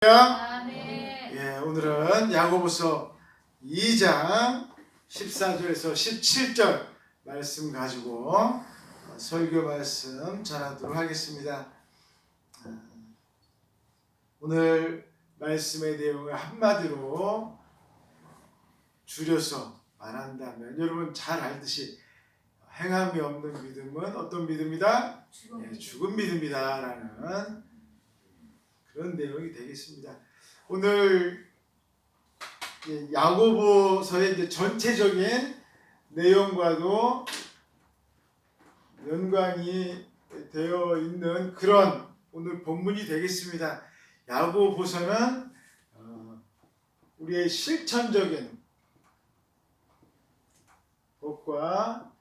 아멘. 예, 오늘은 야고보서 2장 14절에서 17절 말씀 가지고 설교 말씀 전하도록 하겠습니다. 오늘 말씀의 내용을 한마디로 줄여서 말한다면 여러분 잘 알듯이 행함이 없는 믿음은 어떤 믿음이다? 죽은 믿음이다 라는 그런 내용이 되겠습니다. 오늘 야고보서의 이제 전체적인 내용과도 연관이 되어 있는 그런 오늘 본문이 되겠습니다. 야고보서는 우리의 실천적인 것과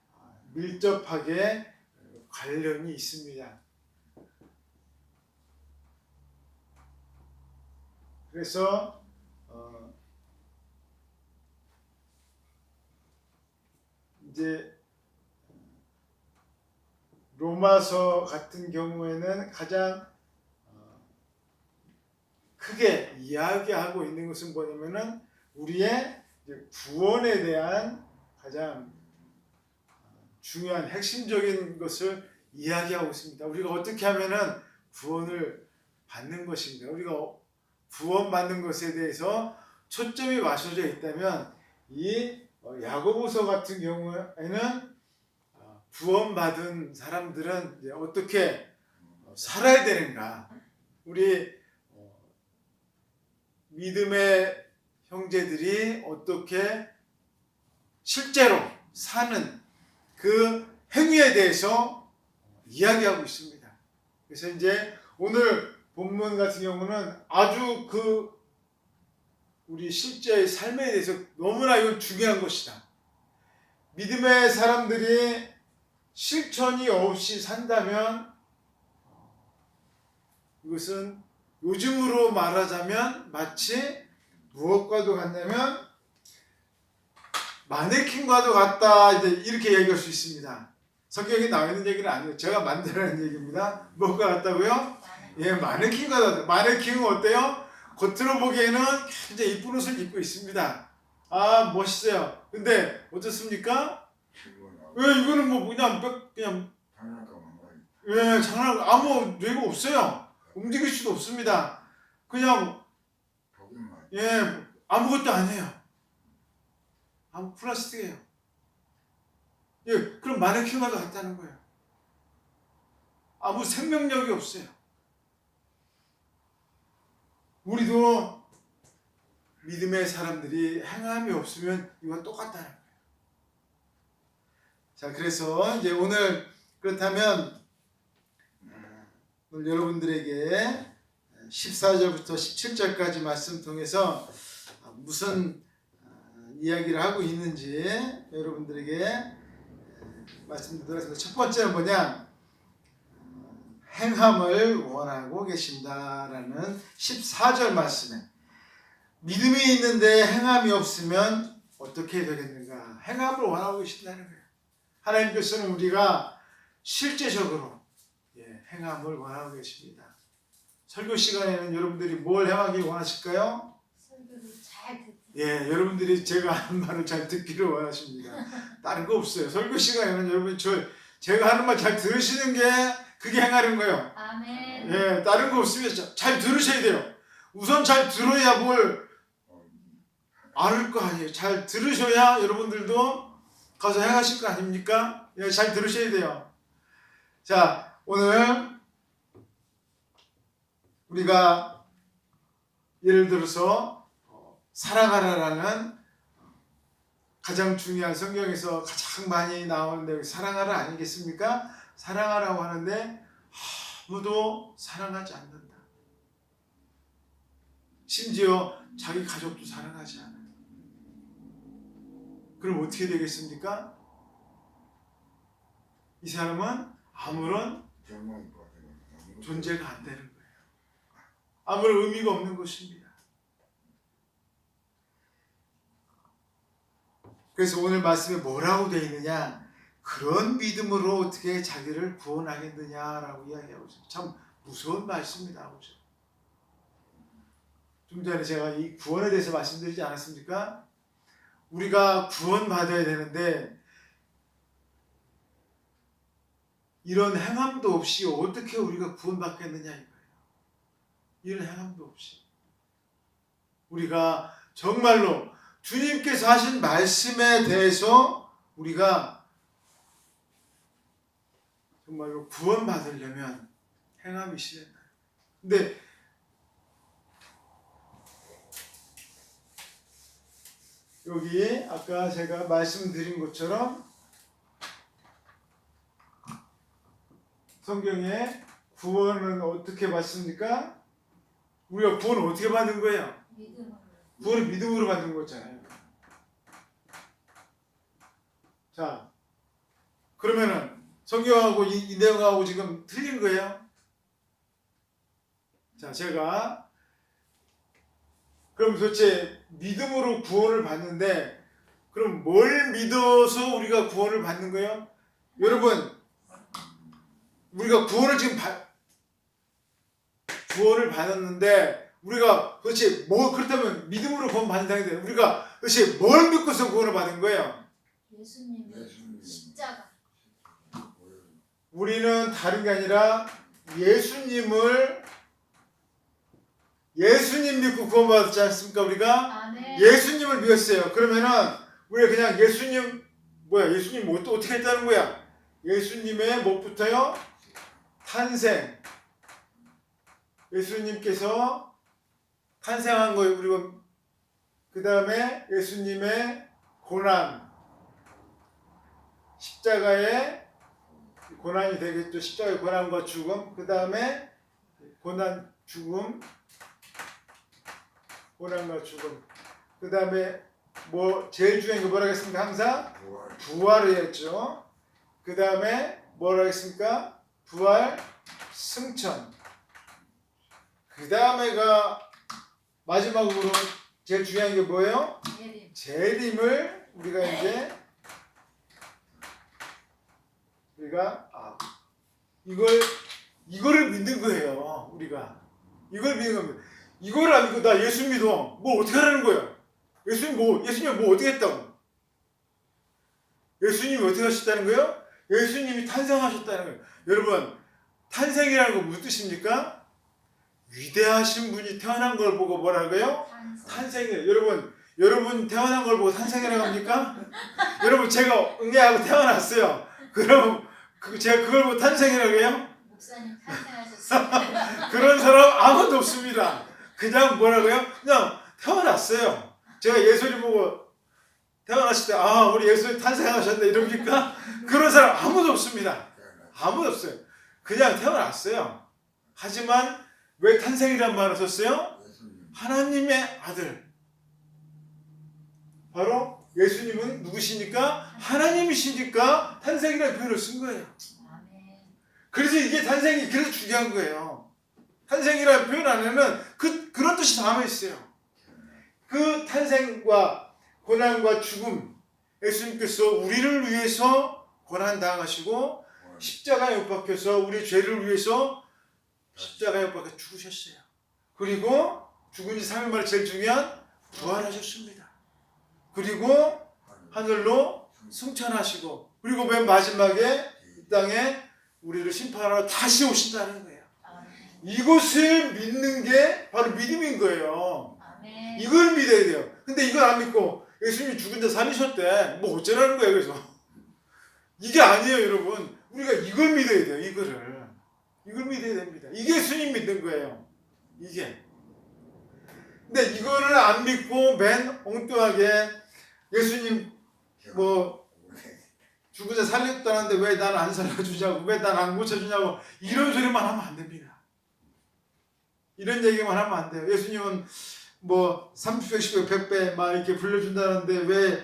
밀접하게 관련이 있습니다. 그래서 이제 로마서 같은 경우에는 가장 크게 이야기하고 있는 것은 뭐냐면은 우리의 구원에 대한 가장 중요한 핵심적인 것을 이야기하고 있습니다. 우리가 어떻게 하면은 구원을 받는 것인가? 우리가 구원받는 것에 대해서 초점이 맞춰져 있다면 이 야고보서 같은 경우에는 구원받은 사람들은 이제 어떻게 살아야 되는가? 우리 믿음의 형제들이 어떻게 실제로 사는 그 행위에 대해서 이야기하고 있습니다. 그래서 이제 오늘 본문 같은 경우는 아주 우리 실제의 삶에 대해서 너무나 이건 중요한 것이다. 믿음의 사람들이 실천이 없이 산다면 이것은 요즘으로 말하자면 마치 무엇과도 같냐면 마네킹과도 같다 이렇게 얘기할 수 있습니다. 성경에 나와 있는 얘기는 아니에요. 제가 만들어낸 얘기입니다. 뭐가 같다고요? 예, 마네킹과 같다. 마네킹은 어때요? 겉으로 보기에는 굉장히 이쁜 옷을 입고 있습니다. 아, 멋있어요. 근데 어떻습니까? 왜 이거는 뭐 그냥 장난 아무 뇌가 없어요. 움직일 수도 없습니다. 그냥 아무것도 안 해요. 아무 플라스틱이에요. 예, 그럼 마네킹과도 같다는 거예요. 아무 생명력이 없어요. 우리도 믿음의 사람들이 행함이 없으면 이건 똑같다는 거예요. 자, 그래서 이제 오늘 그렇다면 오늘 여러분들에게 14절부터 17절까지 말씀 통해서 무슨 이야기를 하고 있는지 여러분들에게 말씀드리겠습니다. 첫 번째는 뭐냐? 행함을 원하고 계신다라는 14절 말씀에 믿음이 있는데 행함이 없으면 어떻게 되겠는가? 행함을 원하고 계신다는 거예요. 하나님께서는 우리가 실제적으로 행함을 원하고 계십니다. 설교 시간에는 여러분들이 뭘 행하기 원하실까요? 설교를 잘 듣기. 여러분들이 제가 하는 말을 잘 듣기를 원하십니다. 다른 거 없어요. 설교 시간에는 여러분이 제가 하는 말 잘 들으시는 게 그게 행하는 거예요. 아멘. 다른 거 없으면 잘 들으셔야 돼요. 우선 잘 들어야 뭘 알을 거 아니에요. 잘 들으셔야 여러분들도 가서 행하실 거 아닙니까? 잘 들으셔야 돼요. 자, 오늘 우리가 예를 들어서 사랑하라라는 가장 중요한 성경에서 가장 많이 나오는 내용이 사랑하라 아니겠습니까? 사랑하라고 하는데 아무도 사랑하지 않는다. 심지어 자기 가족도 사랑하지 않아요. 그럼 어떻게 되겠습니까? 이 사람은 아무런 존재가 안 되는 거예요. 아무런 의미가 없는 것입니다. 그래서 오늘 말씀에 뭐라고 되어 있느냐? 그런 믿음으로 어떻게 자기를 구원하겠느냐라고 이야기하고 있어요. 참 무서운 말씀이다. 좀 전에 제가 이 구원에 대해서 말씀드리지 않았습니까? 우리가 구원받아야 되는데 이런 행함도 없이 어떻게 우리가 구원받겠느냐 이거예요. 이런 행함도 없이 우리가 정말로 주님께서 하신 말씀에 대해서 우리가 정말로 구원받으려면 행함이 실현돼요. 근데 여기 아까 제가 말씀드린 것처럼 성경에 구원은 어떻게 받습니까? 우리가 구원을 어떻게 받는 거예요? 믿음으로. 구원을 믿음으로 받는 거잖아요. 자, 그러면은 성경하고 이 내용하고 지금 틀린 거예요? 자, 제가 그럼 도대체 믿음으로 구원을 받는데 그럼 뭘 믿어서 우리가 구원을 받는 거예요? 여러분, 우리가 구원을 지금 구원을 받았는데 우리가 도대체 뭐 그렇다면 믿음으로 구원 받는다는데 우리가 도대체 뭘 믿고서 구원을 받은 거예요? 예수님의 십자가. 우리는 다른 게 아니라 예수님 믿고 구원받았지 않습니까? 우리가 아멘. 예수님을 믿었어요. 그러면은 우리가 그냥 예수님 뭐 또 어떻게 했다는 거야? 예수님의 뭐부터요? 탄생. 예수님께서 탄생한 거예요. 그리고 그 다음에 예수님의 고난, 십자가의 고난이 되겠죠. 십자가의 고난과 죽음. 그 다음에 고난, 죽음, 고난과 죽음. 그 다음에 뭐 제일 중요한 게 뭐라 했습니까? 항상 부활을 했죠. 그 다음에 뭐라 했습니까? 부활, 승천. 그 다음에가 마지막으로 제일 중요한 게 뭐예요? 재림을 우리가 이제 이거를 믿는 거예요. 우리가 이걸 믿는 겁니다. 이걸 안 믿고 나 예수 믿어. 뭐 어떻게 하라는 거야? 예수님 뭐 어떻게 했다고? 예수님이 어떻게 하셨다는 거예요? 예수님이 탄생하셨다는 거예요. 여러분, 탄생이라는 거 무슨 뜻입니까? 위대하신 분이 태어난 걸 보고 뭐라고요? 탄생이에요. 여러분 태어난 걸 보고 탄생이라고 합니까? 여러분 제가 응애하고 태어났어요. 그럼 제가 그걸 보고 탄생이라고 해요? 목사님 탄생하셨어요. 그런 사람 아무도 없습니다. 그냥 뭐라고요? 그냥 태어났어요. 제가 예수님 보고 태어났을 때 우리 예수님 탄생하셨네 이럽니까? 그런 사람 아무도 없습니다. 아무도 없어요. 그냥 태어났어요. 하지만 왜 탄생이란 말을 썼어요? 하나님의 아들. 바로 예수님은 누구시니까? 하나님이시니까 탄생이라는 표현을 쓴 거예요. 그래서 이게 탄생이 그래서 중요한 거예요. 탄생이라는 표현 안에는 그런 뜻이 담아 있어요. 그 탄생과 고난과 죽음, 예수님께서 우리를 위해서 고난 당하시고 십자가에 못 박혀서 우리 죄를 위해서 십자가에 못 박혀 죽으셨어요. 그리고 죽은 지 3일 만에 제일 중요한 부활하셨습니다. 그리고 하늘로 승천하시고 그리고 맨 마지막에 이 땅에 우리를 심판하러 다시 오신다는 거예요. 이것을 믿는 게 바로 믿음인 거예요. 이걸 믿어야 돼요. 근데 이걸 안 믿고 예수님이 죽은 자 살리셨대. 뭐 어쩌라는 거예요. 그래서 이게 아니에요, 여러분. 우리가 이걸 믿어야 돼요. 이걸 믿어야 됩니다. 이게 예수님 믿는 거예요. 이게. 근데 이거를 안 믿고 맨 엉뚱하게 예수님 뭐 죽은 자 살렸다는데 왜 난 안 살려주냐고, 왜 난 안 고쳐주냐고 이런 소리만 하면 안 됩니다. 이런 얘기만 하면 안 돼요. 예수님은 뭐 30배, 10배, 100배 막 이렇게 불려준다는데 왜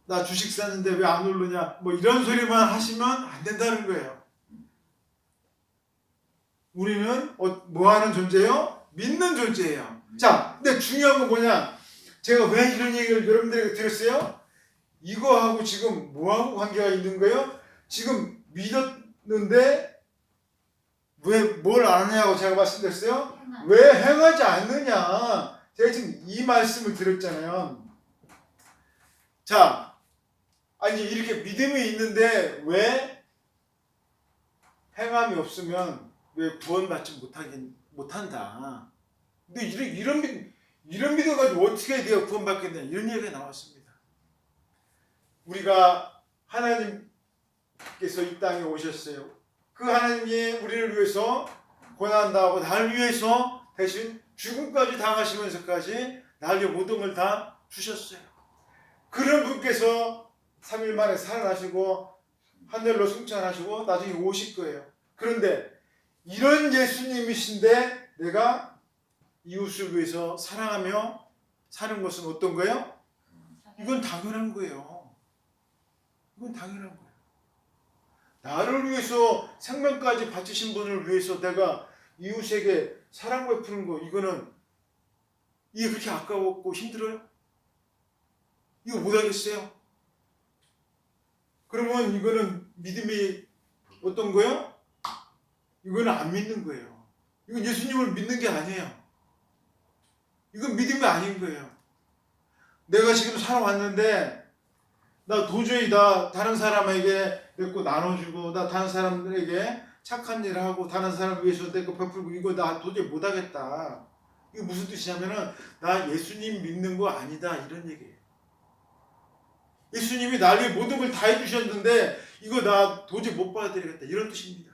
나 주식 샀는데 왜 안 오르냐 뭐 이런 소리만 하시면 안 된다는 거예요. 우리는 뭐 하는 존재예요? 믿는 존재예요. 자, 근데 중요한 건 뭐냐? 제가 왜 이런 얘기를 여러분들에게 드렸어요? 이거하고 지금 뭐하고 관계가 있는 거예요? 지금 믿었는데 왜 뭘 안 하냐고 제가 말씀드렸어요? 행한. 왜 행하지 않느냐? 제가 지금 이 말씀을 드렸잖아요. 자, 아니 이렇게 믿음이 있는데 왜 행함이 없으면 왜 구원받지 못한다? 근데 이런 믿음 가지고 어떻게 내가 구원받겠냐 이런 얘기가 나왔습니다. 우리가 하나님께서 이 땅에 오셨어요. 그 하나님이 우리를 위해서 고난당하고 나를 위해서 대신 죽음까지 당하시면서까지 나를 위해 모든 걸 다 주셨어요. 그런 분께서 3일 만에 살아나시고 하늘로 승천하시고 나중에 오실 거예요. 그런데 이런 예수님이신데 내가 이웃을 위해서 사랑하며 사는 것은 어떤 거예요? 이건 당연한 거예요. 이건 당연한 거예요. 나를 위해서 생명까지 바치신 분을 위해서 내가 이웃에게 사랑 베푸는 거, 이게 그렇게 아까웠고 힘들어요? 이거 못하겠어요? 그러면 이거는 믿음이 어떤 거예요? 이거는 안 믿는 거예요. 이건 예수님을 믿는 게 아니에요. 이건 믿음이 아닌 거예요. 내가 지금 살아왔는데 나 도저히 다른 사람에게 내 거 나눠주고 나 다른 사람들에게 착한 일을 하고 다른 사람을 위해서 내 거 베풀고 이거 나 도저히 못하겠다. 이게 무슨 뜻이냐면은 나 예수님 믿는 거 아니다 이런 얘기예요. 예수님이 날 위해 모든 걸 다 해주셨는데 이거 나 도저히 못 받아들이겠다 이런 뜻입니다.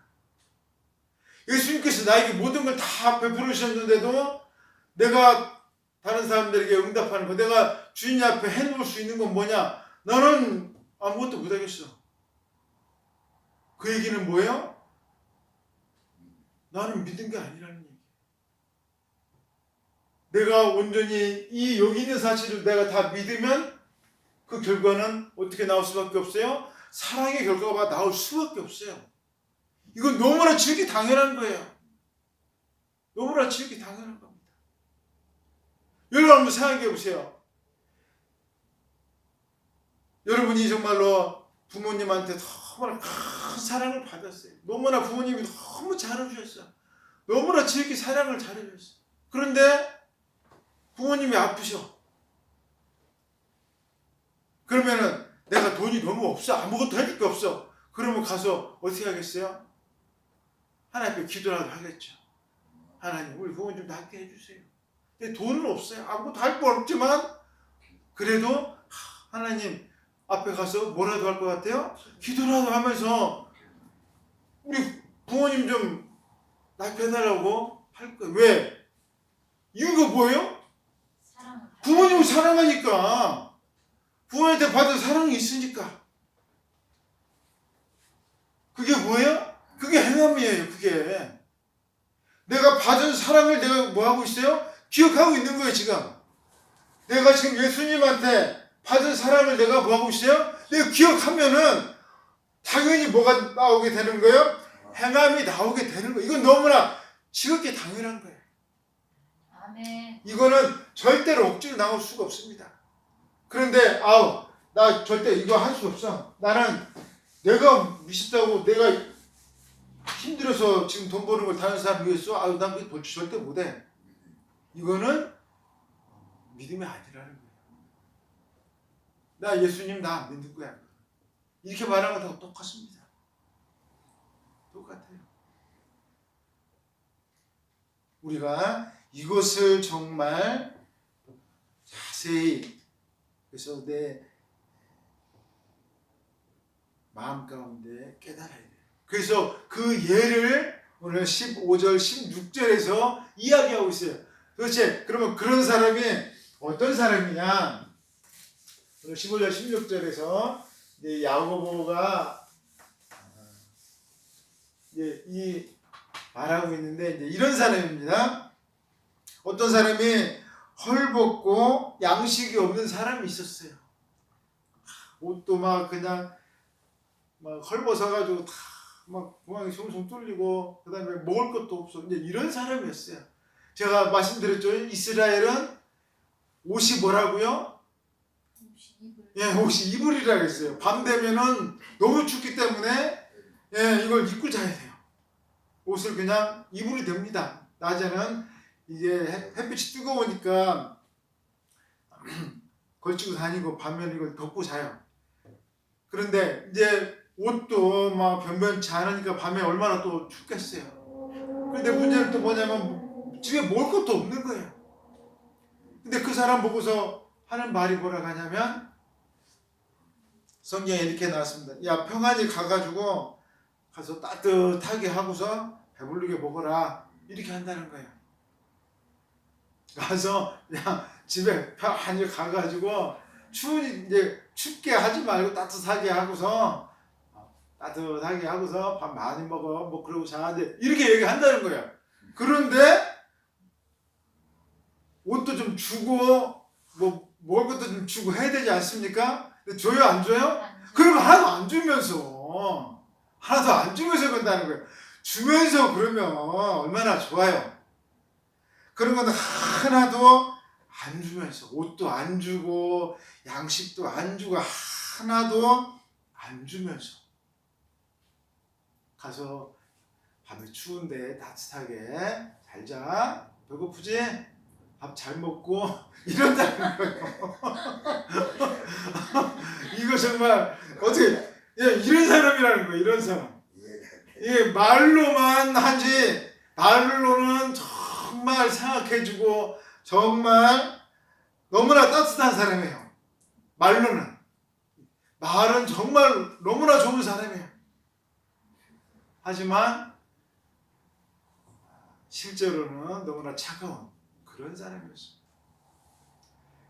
예수님께서 나에게 모든 걸 다 베풀으셨는데도 내가 다른 사람들에게 응답하는 거, 내가 주님 앞에 해놓을 수 있는 건 뭐냐? 나는 아무것도 못하겠어. 그 얘기는 뭐예요? 나는 믿은 게 아니라는 얘기. 내가 온전히 이 여기 있는 사실을 내가 다 믿으면 그 결과는 어떻게 나올 수밖에 없어요? 사랑의 결과가 나올 수밖에 없어요. 이건 너무나 지극히 당연한 거예요. 너무나 지극히 당연한 겁니다. 여러분 한번 생각해 보세요. 여러분이 정말로 부모님한테 너무나 큰 사랑을 받았어요. 너무나 부모님이 너무 잘해주셨어요. 너무나 지극히 사랑을 잘해주셨어요. 그런데 부모님이 아프셔. 그러면은 내가 돈이 너무 없어. 아무것도 해줄 게 없어. 그러면 가서 어떻게 하겠어요? 하나님 앞에 기도라도 하겠죠. 하나님 우리 부모님 낫게 해주세요. 근데 돈은 없어요. 아무것도 할 거 없지만 그래도 하나님 앞에 가서 뭐라도 할 것 같아요? 기도라도 하면서 우리 부모님 좀 낫게 해달라고 할 거예요. 왜? 이유가 뭐예요? 부모님을 사랑하니까. 부모님한테 받은 사랑이 있으니까. 그게 뭐예요? 그게 행함이에요. 그게. 내가 받은 사랑을 내가 뭐 하고 있어요? 기억하고 있는 거예요. 지금. 내가 지금 예수님한테 받은 사랑을 내가 뭐 하고 있어요? 내가 기억하면은 당연히 뭐가 나오게 되는 거예요? 행함이 나오게 되는 거예요. 이건 너무나 지극히 당연한 거예요. 아멘. 이거는 절대로 억지로 나올 수가 없습니다. 그런데 나 절대 이거 할 수 없어. 나는 내가 미쳤다고 내가 힘들어서 지금 돈 버는 걸 다른 사람 위해서 난 그거 절대 못해. 이거는 믿음이 아니라는 거예요. 나 예수님 나 안 믿는 거야. 이렇게 말하는 거하고 똑같습니다. 똑같아요. 우리가 이것을 정말 자세히 그래서 내 마음 가운데 깨달아야 돼요. 그래서 그 예를 오늘 15절, 16절에서 이야기하고 있어요. 도대체 그러면 그런 사람이 어떤 사람이냐? 오늘 15절, 16절에서 이제 야고보가 이제 이 말하고 있는데 이제 이런 사람입니다. 어떤 사람이 헐벗고 양식이 없는 사람이 있었어요. 옷도 막 그냥 막 헐벗어가지고 다 막 구멍이 숭숭 뚫리고 그 다음에 먹을 것도 없어. 이제 이런 사람이었어요. 제가 말씀드렸죠. 이스라엘은 옷이 뭐라고요? 옷이 이불이라고 했어요. 밤 되면은 너무 춥기 때문에 이걸 입고 자야 돼요. 옷을 그냥 입으면 됩니다. 낮에는 이게 햇빛이 뜨거우니까 걸치고 다니고 밤에는 이걸 덮고 자요. 그런데 이제 옷도 막 변변치 않으니까 밤에 얼마나 또 춥겠어요. 근데 문제는 또 뭐냐면 집에 먹을 것도 없는 거예요. 근데 그 사람 보고서 하는 말이 뭐라고 하냐면 성경에 이렇게 나왔습니다. 야, 평안히 가가지고 가서 따뜻하게 하고서 배부르게 먹어라. 이렇게 한다는 거예요. 가서 그냥 집에 편안히 가가지고 이제 춥게 하지 말고 따뜻하게 하고서 밥 많이 먹어. 뭐 그러고 자는데 이렇게 얘기한다는 거예요. 그런데 옷도 좀 주고 뭐 먹을 것도 좀 주고 해야 되지 않습니까? 근데 줘요 안 줘요? 그러면 하나도 안 주면서 그런다는 거예요. 주면서 그러면 얼마나 좋아요. 그런 건 하나도 안 주면서 옷도 안 주고 양식도 안 주고 하나도 안 주면서 가서 밤에 추운데 따뜻하게 잘 자. 배고프지? 밥 잘 먹고 이런다는 거예요. 이거 정말 어떻게 이런 사람이라는 거예요. 이런 사람. 이게 말로만 하지 말로는 정말 생각해주고 정말 너무나 따뜻한 사람이에요. 말은 정말 너무나 좋은 사람이에요. 하지만 실제로는 너무나 차가운 그런 사람이었습니다.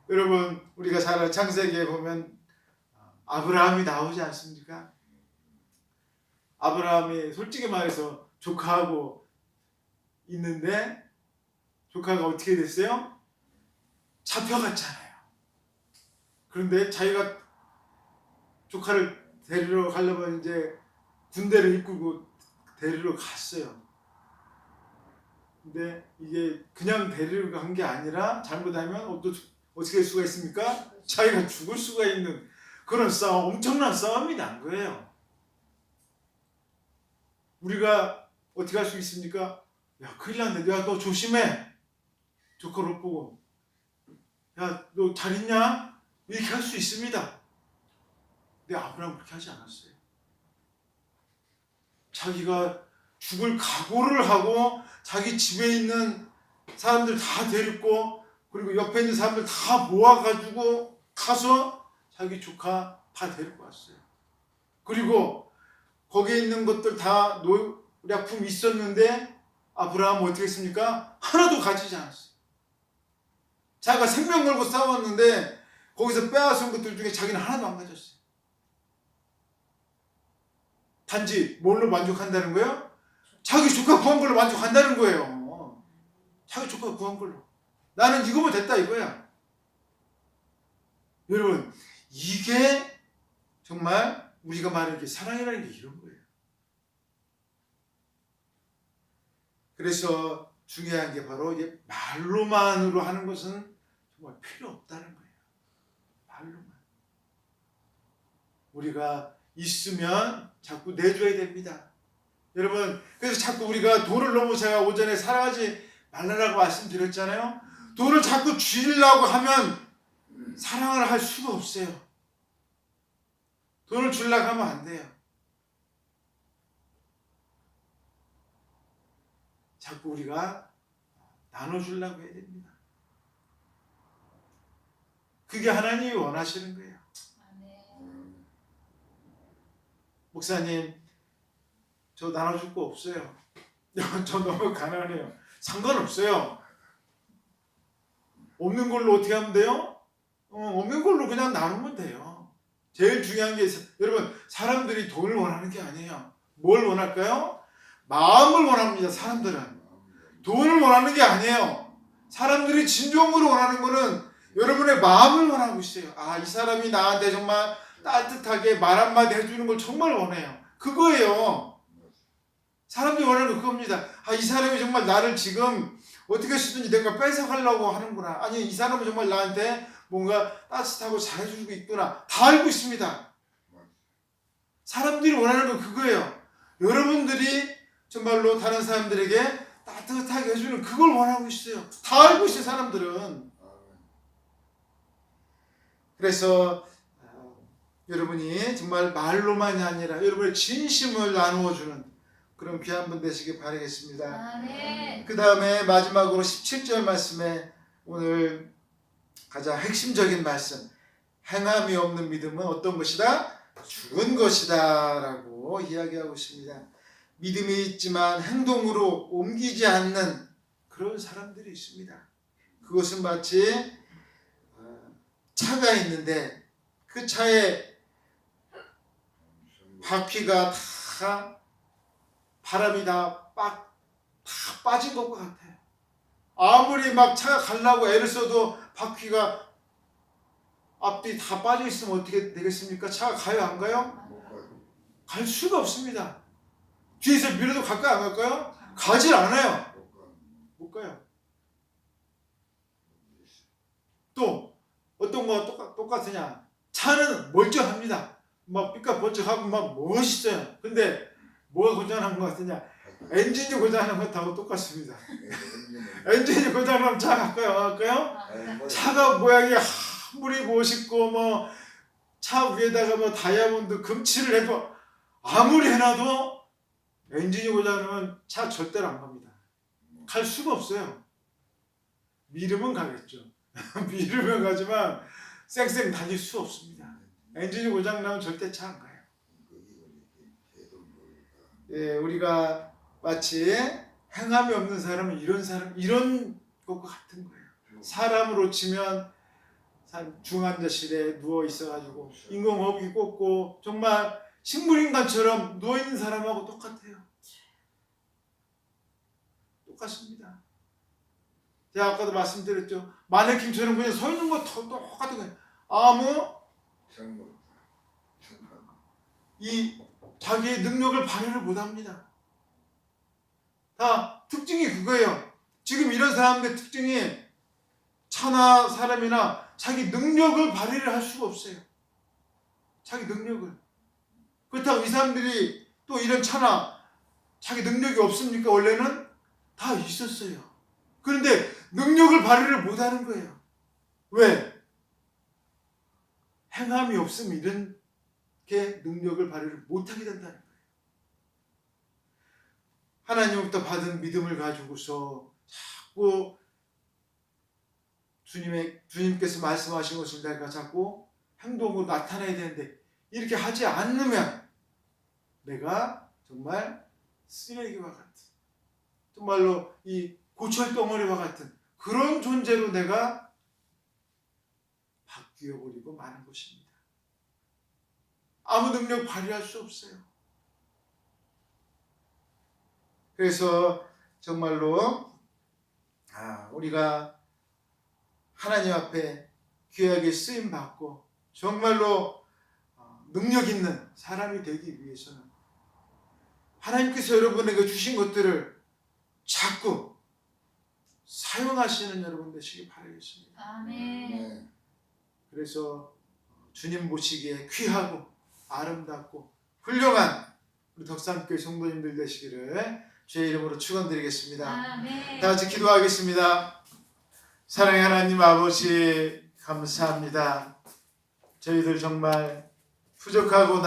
여러분, 우리가 잘 아는 창세기에 보면 아브라함이 나오지 않습니까? 아브라함이 솔직히 말해서 조카하고 있는데 조카가 어떻게 됐어요? 잡혀갔잖아요. 그런데 자기가 조카를 데리러 가려면 이제 군대를 이끌고 데리러 갔어요. 근데 이게 그냥 데리러 간 게 아니라 잘못하면 어떻게 될 수가 있습니까? 자기가 죽을 수가 있는 그런 엄청난 싸움이 난 거예요. 우리가 어떻게 할 수 있습니까? 야, 큰일 났네. 야, 너 조심해. 조카를 못 보고. 야, 너 잘 있냐? 이렇게 할 수 있습니다. 근데 아브라함은 그렇게 하지 않았어요. 자기가 죽을 각오를 하고 자기 집에 있는 사람들 다 데리고 그리고 옆에 있는 사람들 다 모아가지고 가서 자기 조카 다 데리고 왔어요. 그리고 거기에 있는 것들 다 노약품 있었는데 아브라함은 어떻게 했습니까? 하나도 가지지 않았어요. 자기가 생명 걸고 싸웠는데 거기서 빼앗은 것들 중에 자기는 하나도 안 가졌어요. 단지 뭘로 만족한다는 거예요? 자기 조카 구한 걸로 만족한다는 거예요. 자기 조카 구한 걸로. 나는 이거면 됐다 이거야. 여러분, 이게 정말 우리가 말하는 게 사랑이라는 게 이런 거예요. 그래서 중요한 게 바로 이게 말로만으로 하는 것은 정말 필요 없다는 거예요. 말로만. 우리가 있으면 자꾸 내줘야 됩니다. 여러분, 그래서 자꾸 우리가 돈을 너무 제가 오전에 사랑하지 말라고 말씀드렸잖아요. 돈을 자꾸 주려고 하면 사랑을 할 수가 없어요. 돈을 주려고 하면 안 돼요. 자꾸 우리가 나눠주려고 해야 됩니다. 그게 하나님이 원하시는 거예요. 목사님, 저 나눠줄 거 없어요. 저 너무 가난해요. 상관없어요. 없는 걸로 어떻게 하면 돼요? 없는 걸로 그냥 나누면 돼요. 제일 중요한 게 여러분, 사람들이 돈을 원하는 게 아니에요. 뭘 원할까요? 마음을 원합니다. 사람들은 돈을 원하는 게 아니에요. 사람들이 진정으로 원하는 거는 여러분의 마음을 원하고 있어요. 아, 이 사람이 나한테 정말 따뜻하게 말 한마디 해주는 걸 정말 원해요. 그거예요. 사람들이 원하는 거 그겁니다. 아, 이 사람이 정말 나를 지금 어떻게 해서든지 내가 뺏어가려고 하는구나. 아니, 이 사람은 정말 나한테 뭔가 따뜻하고 잘해주고 있구나. 다 알고 있습니다. 사람들이 원하는 건 그거예요. 여러분들이 정말로 다른 사람들에게 따뜻하게 해주는 그걸 원하고 있어요. 다 알고 있어요, 사람들은. 그래서 여러분이 정말 말로만이 아니라 여러분의 진심을 나누어주는 그런 귀한 분 되시길 바라겠습니다. 아멘. 그 다음에 마지막으로 17절 말씀에 오늘 가장 핵심적인 말씀, 행함이 없는 믿음은 어떤 것이다? 죽은 것이다 라고 이야기하고 있습니다. 믿음이 있지만 행동으로 옮기지 않는 그런 사람들이 있습니다. 그것은 마치 차가 있는데 그 차에 바퀴가 다 바람이 다 빠진 것과 같아요. 아무리 막 차가 가려고 애를 써도 바퀴가 앞뒤 다 빠져 있으면 어떻게 되겠습니까? 차가 가요, 안 가요? 갈 수가 없습니다. 뒤에서 밀어도 갈까요, 안 갈까요? 가질 않아요. 못 가요. 또 어떤 거와 똑같으냐? 차는 멀쩡합니다. 막 삐까번쩍하고 막 멋있어요. 근데 뭐가 고장난 것 같으냐? 엔진이 고장난 것하고 똑같습니다. 엔진이 고장나면 차 갈까요, 안 갈까요? 차가 모양이 아무리 멋있고 뭐 차 위에다가 뭐 다이아몬드 금칠을 해도 아무리 해놔도 엔진이 고장나면 차 절대로 안 갑니다. 갈 수가 없어요. 미루면 가겠죠. 미루면 가지만 쌩쌩 다닐 수 없습니다. 엔진이 고장나면 절대 차 안 가요. 예, 우리가 마치 행함이 없는 사람은 이런 것과 같은 거예요. 사람으로 치면 중환자실에 누워 있어가지고 인공호흡기 꽂고 정말 식물인간처럼 누워 있는 사람하고 똑같아요. 똑같습니다. 제가 아까도 말씀드렸죠. 마네킹처럼 그냥 서 있는 거 똑같은 거예요. 아무 이 자기의 능력을 발휘를 못합니다. 다 특징이 그거예요. 지금 이런 사람들의 특징이 차나 사람이나 자기 능력을 발휘를 할 수가 없어요. 자기 능력을. 그렇다고 이 사람들이 또 이런 차나 자기 능력이 없습니까? 원래는 다 있었어요. 그런데 능력을 발휘를 못하는 거예요. 왜? 행함이 없으면 이렇게 능력을 발휘를 못하게 된다는 거예요. 하나님으로부터 받은 믿음을 가지고서 자꾸 주님께서 말씀하신 것을 내가 자꾸 행동으로 나타내야 되는데 이렇게 하지 않으면 내가 정말 쓰레기와 같은, 정말로 이 고철덩어리와 같은 그런 존재로 내가 바뀌어버리고 마는 것입니다. 아무 능력 발휘할 수 없어요. 그래서 정말로 우리가 하나님 앞에 귀하게 쓰임받고 정말로 능력 있는 사람이 되기 위해서는 하나님께서 여러분에게 주신 것들을 자꾸 사용하시는 여러분 되시기 바라겠습니다. 아멘. 그래서 주님 보시기에 귀하고 아름답고 훌륭한 우리 덕산교회 성도님들 되시기를 주의 이름으로 축원드리겠습니다. 아멘. 다 같이 기도하겠습니다. 사랑의 하나님 아버지 감사합니다. 저희들 정말 부족하고